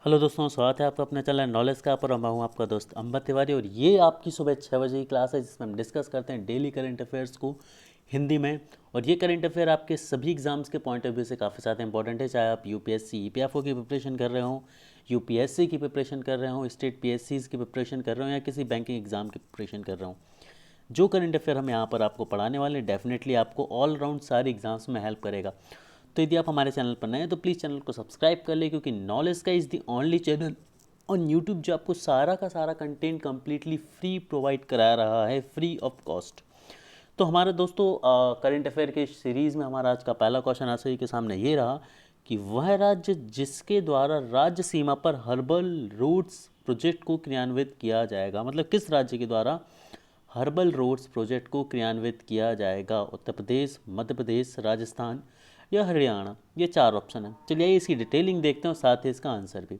Hello दोस्तों, स्वागत है आपका अपने चैनल नॉलेज का पर। मैं हूं आपका दोस्त अंबर तिवारी और ये आपकी सुबह 6 बजे की क्लास है जिसमें हम डिस्कस करते हैं डेली करंट अफेयर्स को हिंदी में। और ये करंट अफेयर आपके सभी एग्जाम्स के पॉइंट ऑफ व्यू से काफ़ी ज़्यादा इंपॉर्टेंट है, चाहे आप यूपीएससी ईपीएफओ की प्रिपरेशन कर रहे हो, यूपीएससी की प्रिपरेशन कर रहे हो, स्टेट पीएससीज की प्रिपरेशन कर रहे हो या किसी बैंकिंग एग्जाम की प्रिपरेशन कर रहे हो। जो करंट अफेयर हम यहाँ पर आपको पढ़ाने वाले हैं डेफिनेटली आपको ऑल राउंड सारे एग्जाम्स में हेल्प करेगा। तो यदि आप हमारे चैनल पर नए हैं तो प्लीज़ चैनल को सब्सक्राइब कर ले, क्योंकि नॉलेज का is the only channel on YouTube जो आपको सारा का सारा कंटेंट कम्प्लीटली फ्री प्रोवाइड करा रहा है, फ्री ऑफ कॉस्ट। तो हमारे दोस्तों, करंट अफेयर के सीरीज़ में हमारा आज का पहला क्वेश्चन आप सभी के सामने ये रहा कि वह राज्य जिसके द्वारा राज्य सीमा पर हर्बल रोड्स प्रोजेक्ट को क्रियान्वित किया जाएगा, मतलब किस राज्य के द्वारा हर्बल रोड्स प्रोजेक्ट को क्रियान्वित किया जाएगा? उत्तर प्रदेश, मध्य प्रदेश, राजस्थान या हरियाणा। ये चार ऑप्शन है। चलिए इसकी डिटेलिंग देखते हैं और साथ ही इसका आंसर भी।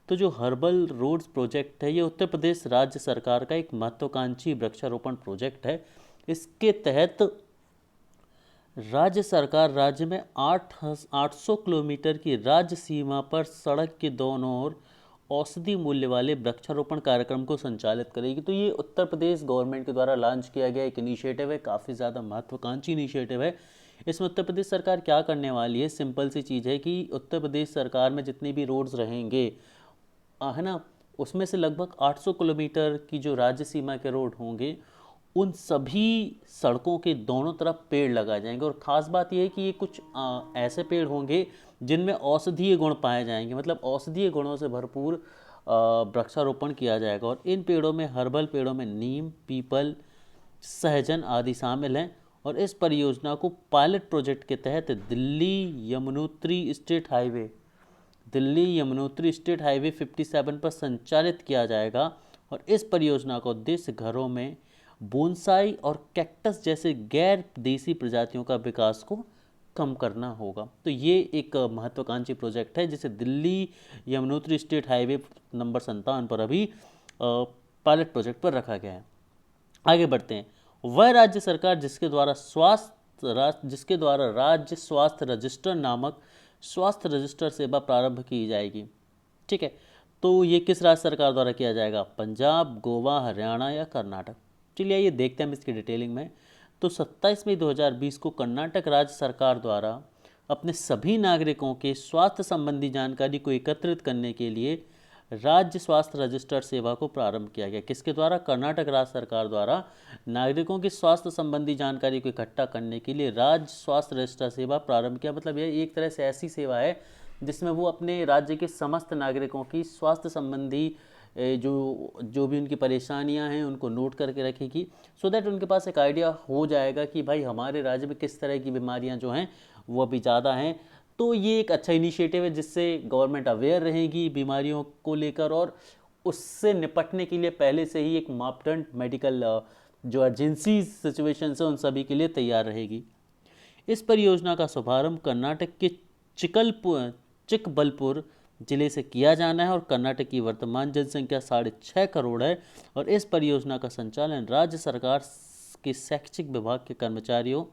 तो जो हर्बल रोड्स प्रोजेक्ट है ये उत्तर प्रदेश राज्य सरकार का एक महत्वाकांक्षी वृक्षारोपण प्रोजेक्ट है। इसके तहत राज्य सरकार राज्य में 800 किलोमीटर की राज्य सीमा पर सड़क के दोनों ओर औषधि मूल्य वाले वृक्षारोपण कार्यक्रम को संचालित करेगी। तो ये उत्तर प्रदेश गवर्नमेंट के द्वारा लॉन्च किया गया एक इनिशिएटिव है, काफ़ी ज़्यादा महत्वाकांक्षी इनिशिएटिव है। इसमें उत्तर प्रदेश सरकार क्या करने वाली है? सिंपल सी चीज़ है कि उत्तर प्रदेश सरकार में जितने भी रोड्स रहेंगे, है ना, उसमें से लगभग 800 किलोमीटर की जो राज्य सीमा के रोड होंगे उन सभी सड़कों के दोनों तरफ पेड़ लगाए जाएंगे। और ख़ास बात यह है कि ये कुछ ऐसे पेड़ होंगे जिनमें औषधीय गुण पाए जाएंगे, मतलब औषधीय गुणों से भरपूर वृक्षारोपण किया जाएगा। और इन पेड़ों में, हर्बल पेड़ों में नीम, पीपल, सहजन आदि शामिल हैं। और इस परियोजना को पायलट प्रोजेक्ट के तहत दिल्ली यमुनोत्री स्टेट हाईवे 57 पर संचालित किया जाएगा। और इस परियोजना का उद्देश्य घरों में बोनसाई और कैक्टस जैसे गैर देसी प्रजातियों का विकास को कम करना होगा। तो ये एक महत्वाकांक्षी प्रोजेक्ट है जिसे Delhi Yamunotri state highway number 57 पर अभी पायलट प्रोजेक्ट पर रखा गया है। आगे बढ़ते हैं। वह राज्य सरकार जिसके द्वारा राज्य स्वास्थ्य रजिस्टर नामक स्वास्थ्य रजिस्टर सेवा प्रारंभ की जाएगी। ठीक है, तो ये किस राज्य सरकार द्वारा किया जाएगा? पंजाब, गोवा, हरियाणा या कर्नाटक। चलिए ये देखते हैं हम इसकी डिटेलिंग में। तो 27 मई 2020 को कर्नाटक राज्य सरकार द्वारा अपने सभी नागरिकों के स्वास्थ्य संबंधी जानकारी को एकत्रित करने के लिए राज्य स्वास्थ्य रजिस्टर सेवा को प्रारंभ किया गया। किसके द्वारा? कर्नाटक राज्य सरकार द्वारा नागरिकों की स्वास्थ्य संबंधी जानकारी को इकट्ठा करने के लिए राज्य स्वास्थ्य रजिस्टर सेवा प्रारंभ किया। मतलब यह एक तरह से ऐसी सेवा है जिसमें वो अपने राज्य के समस्त नागरिकों की स्वास्थ्य संबंधी जो जो भी उनकी परेशानियां हैं उनको नोट करके रखेगी, सो दैट उनके पास एक आइडिया हो जाएगा कि भाई हमारे राज्य में किस तरह की बीमारियां जो हैं वो अभी ज़्यादा हैं। तो ये एक अच्छा इनिशिएटिव है जिससे गवर्नमेंट अवेयर रहेगी बीमारियों को लेकर और उससे निपटने के लिए पहले से ही एक मापदंड मेडिकल जो अर्जेंसी सिचुएशंस है उन सभी के लिए तैयार रहेगी। इस परियोजना का शुभारंभ कर्नाटक के चिकबलपुर जिले से किया जाना है और कर्नाटक की वर्तमान जनसंख्या 6.5 करोड़ है। और इस परियोजना का संचालन राज्य सरकार के शैक्षिक विभाग के कर्मचारियों,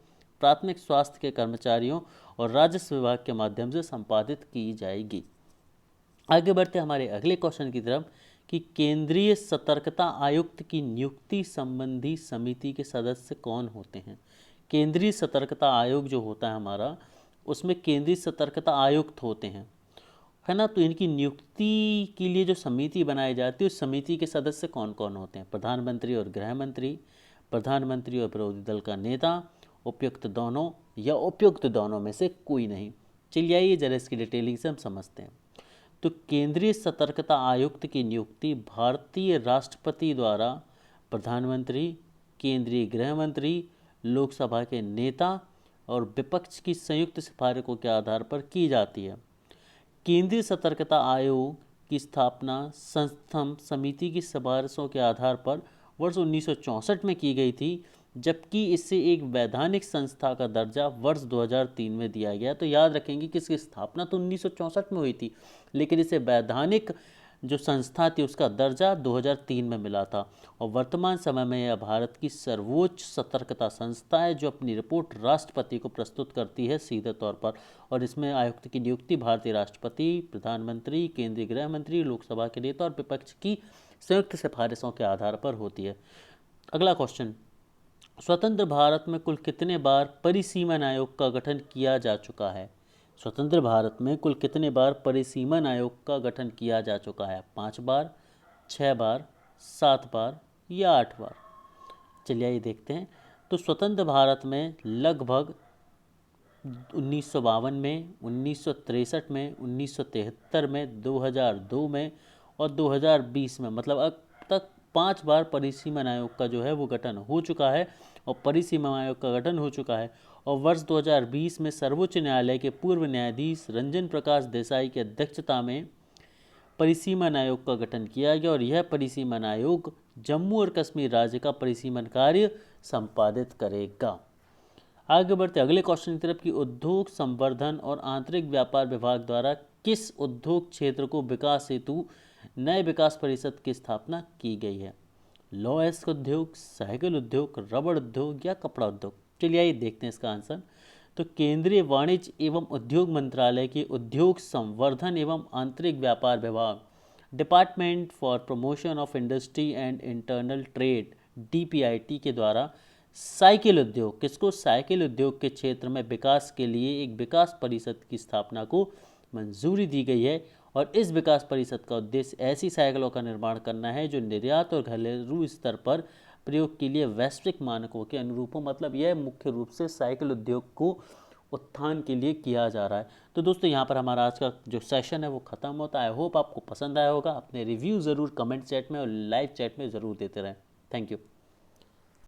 प्राथमिक स्वास्थ्य के कर्मचारियों और राजस्व विभाग के माध्यम से संपादित की जाएगी। आगे बढ़ते हमारे अगले क्वेश्चन की तरफ कि केंद्रीय सतर्कता आयुक्त की नियुक्ति संबंधी समिति के सदस्य कौन होते हैं? केंद्रीय सतर्कता आयोग जो होता है हमारा, उसमें केंद्रीय सतर्कता आयुक्त होते हैं, है ना। तो इनकी नियुक्ति के लिए जो समिति बनाई जाती है उस समिति के सदस्य कौन कौन होते हैं? प्रधानमंत्री और गृह मंत्री, प्रधानमंत्री और विरोधी दल का नेता, उपयुक्त दोनों या उपयुक्त दोनों में से कोई नहीं। चलिए आइए जरा इसकी डिटेलिंग से हम समझते हैं। तो केंद्रीय सतर्कता आयुक्त की नियुक्ति भारतीय राष्ट्रपति द्वारा प्रधानमंत्री, केंद्रीय गृह मंत्री, लोकसभा के नेता और विपक्ष की संयुक्त सिफारिशों के आधार पर की जाती है। केंद्रीय सतर्कता आयोग की स्थापना संस्थम समिति की सिफारिशों के आधार पर वर्ष 1964 में की गई थी, जबकि इसे एक वैधानिक संस्था का दर्जा वर्ष 2003 में दिया गया। तो याद रखेंगे कि इसकी स्थापना तो 1964 में हुई थी, लेकिन इसे वैधानिक जो संस्था थी उसका दर्जा 2003 में मिला था और वर्तमान समय में यह भारत की सर्वोच्च सतर्कता संस्था है जो अपनी रिपोर्ट राष्ट्रपति को प्रस्तुत करती है सीधे तौर पर। और इसमें आयुक्त की नियुक्ति भारतीय राष्ट्रपति, प्रधानमंत्री, केंद्रीय गृह मंत्री, लोकसभा के नेता और विपक्ष की संयुक्त सिफारिशों के आधार पर होती है। अगला क्वेश्चन, स्वतंत्र भारत में कुल कितने बार परिसीमन आयोग का गठन किया जा चुका है? स्वतंत्र भारत में कुल कितने बार परिसीमन आयोग का गठन किया जा चुका है? 5 बार, 6 बार, 7 बार या 8 बार? चलिए ये देखते हैं। तो स्वतंत्र भारत में लगभग 1952 में, 1963 में, 1973 में, 2002 में और 2020 में, मतलब अब तक 5 बार परिसीमन आयोग का जो है वो गठन हो चुका है और परिसीमन आयोग का गठन हो चुका है। और वर्ष 2020 में सर्वोच्च न्यायालय के पूर्व न्यायाधीश रंजन प्रकाश देसाई की अध्यक्षता में परिसीमन आयोग का गठन किया गया और यह परिसीमन आयोग जम्मू और कश्मीर राज्य का परिसीमन कार्य संपादित करेगा। आगे बढ़ते अगले क्वेश्चन की तरफ कि उद्योग संवर्धन और आंतरिक व्यापार विभाग द्वारा किस उद्योग क्षेत्र को विकास हेतु नए विकास परिषद की स्थापना की गई है? लौह उद्योग, साइकिल उद्योग, रबड़ उद्योग या कपड़ा उद्योग? चलिए आइए देखते हैं इसका आंसर। तो केंद्रीय वाणिज्य एवं उद्योग मंत्रालय के उद्योग संवर्धन एवं आंतरिक व्यापार विभाग, department for promotion of industry and internal trade, DPIT के द्वारा साइकिल उद्योग, किसको? साइकिल उद्योग के क्षेत्र में विकास के लिए एक विकास परिषद की स्थापना को मंजूरी दी गई है। और इस विकास परिषद का उद्देश्य ऐसी साइकिलों का निर्माण करना है जो निर्यात और घरेलू स्तर पर प्रयोग के लिए वैश्विक मानकों के अनुरूप हो। मतलब यह मुख्य रूप से साइकिल उद्योग को उत्थान के लिए किया जा रहा है। तो दोस्तों यहाँ पर हमारा आज का जो सेशन है वो ख़त्म होता है। आई होप आपको पसंद आया होगा। अपने रिव्यू ज़रूर कमेंट चैट में और लाइव चैट में ज़रूर देते रहें। Thank you.